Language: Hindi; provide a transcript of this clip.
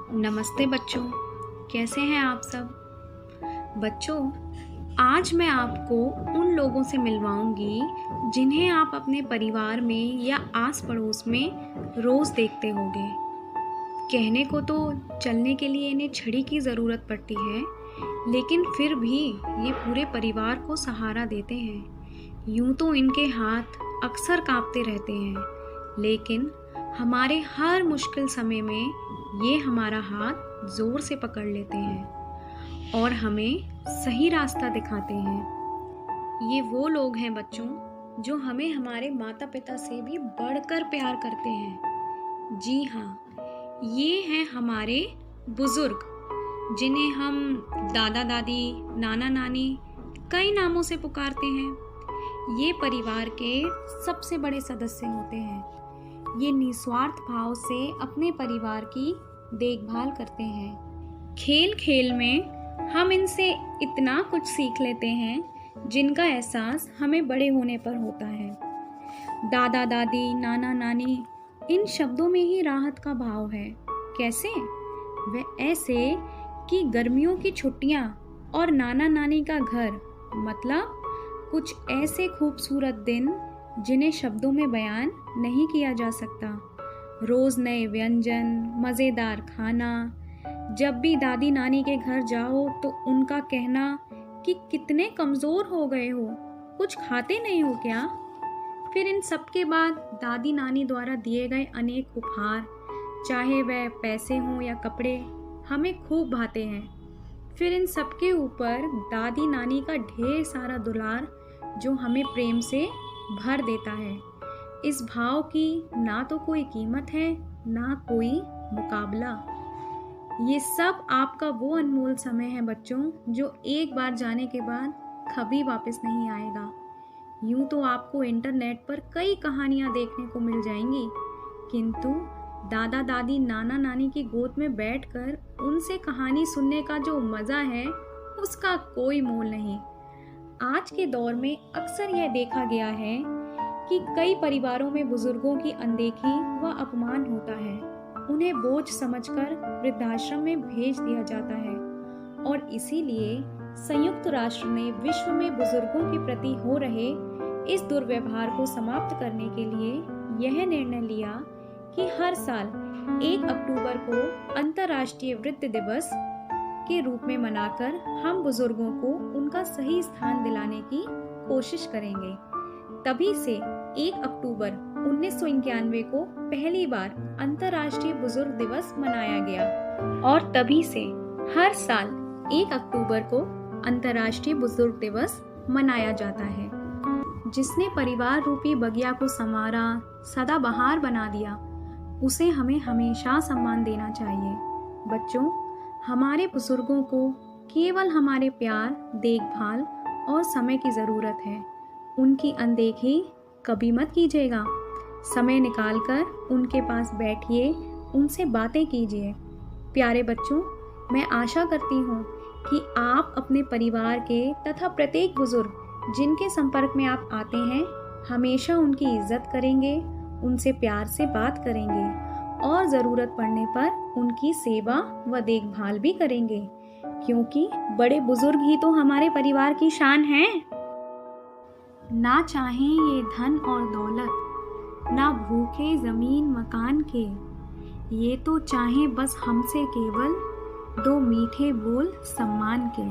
नमस्ते बच्चों, कैसे हैं आप सब। बच्चों, आज मैं आपको उन लोगों से मिलवाऊंगी जिन्हें आप अपने परिवार में या आस पड़ोस में रोज़ देखते होंगे। कहने को तो चलने के लिए इन्हें छड़ी की ज़रूरत पड़ती है, लेकिन फिर भी ये पूरे परिवार को सहारा देते हैं। यूं तो इनके हाथ अक्सर कांपते रहते हैं, लेकिन हमारे हर मुश्किल समय में ये हमारा हाथ जोर से पकड़ लेते हैं और हमें सही रास्ता दिखाते हैं। ये वो लोग हैं बच्चों, जो हमें हमारे माता पिता से भी बढ़कर प्यार करते हैं। जी हाँ, ये हैं हमारे बुजुर्ग, जिन्हें हम दादा दादी, नाना नानी कई नामों से पुकारते हैं। ये परिवार के सबसे बड़े सदस्य होते हैं। ये निस्वार्थ भाव से अपने परिवार की देखभाल करते हैं। खेल खेल में हम इनसे इतना कुछ सीख लेते हैं जिनका एहसास हमें बड़े होने पर होता है। दादा दादी, नाना नानी, इन शब्दों में ही राहत का भाव है। कैसे? वह ऐसे कि गर्मियों की छुट्टियां और नाना नानी का घर, मतलब कुछ ऐसे खूबसूरत दिन जिन्हें शब्दों में बयान नहीं किया जा सकता। रोज़ नए व्यंजन, मज़ेदार खाना। जब भी दादी नानी के घर जाओ तो उनका कहना कि कितने कमज़ोर हो गए हो, कुछ खाते नहीं हो क्या। फिर इन सब के बाद दादी नानी द्वारा दिए गए अनेक उपहार, चाहे वह पैसे हों या कपड़े, हमें खूब भाते हैं। फिर इन सब के ऊपर दादी नानी का ढेर सारा दुलार, जो हमें प्रेम से भर देता है। इस भाव की ना तो कोई कीमत है, ना कोई मुकाबला। ये सब आपका वो अनमोल समय है बच्चों, जो एक बार जाने के बाद कभी वापस नहीं आएगा। यूं तो आपको इंटरनेट पर कई कहानियां देखने को मिल जाएंगी, किंतु दादा दादी, नाना नानी की गोद में बैठकर उनसे कहानी सुनने का जो मज़ा है, उसका कोई मोल नहीं। आज के दौर में अक्सर यह देखा गया है कि कई परिवारों में बुजुर्गों की अनदेखी व अपमान होता है। उन्हें बोझ समझकर वृद्धाश्रम में भेज दिया जाता है और इसीलिए संयुक्त राष्ट्र ने विश्व में बुजुर्गों के प्रति हो रहे इस दुर्व्यवहार को समाप्त करने के लिए यह निर्णय लिया कि हर साल 1 अक्टूबर को अंतर्राष्ट्रीय वृद्ध दिवस के रूप में मनाकर हम बुजुर्गों को उनका सही स्थान दिलाने की कोशिश करेंगे। तभी से 1 अक्टूबर 1991 को पहली बार अंतर्राष्ट्रीय बुजुर्ग दिवस मनाया गया और तभी से हर साल 1 अक्टूबर को अंतर्राष्ट्रीय बुजुर्ग दिवस मनाया जाता है। जिसने परिवार रूपी बगिया को संवारा, सदाबहार बना दिया, उसे हमें हमेशा सम्मान देना चाहिए। बच्चों, हमारे बुजुर्गों को केवल हमारे प्यार, देखभाल और समय की ज़रूरत है। उनकी अनदेखी कभी मत कीजिएगा। समय निकालकर उनके पास बैठिए, उनसे बातें कीजिए। प्यारे बच्चों, मैं आशा करती हूँ कि आप अपने परिवार के तथा प्रत्येक बुजुर्ग जिनके संपर्क में आप आते हैं, हमेशा उनकी इज्जत करेंगे, उनसे प्यार से बात करेंगे और ज़रूरत पड़ने पर उनकी सेवा व देखभाल भी करेंगे, क्योंकि बड़े बुजुर्ग ही तो हमारे परिवार की शान हैं। ना चाहें ये धन और दौलत, ना भूखे ज़मीन मकान के, ये तो चाहें बस हमसे केवल 2 मीठे बोल सम्मान के।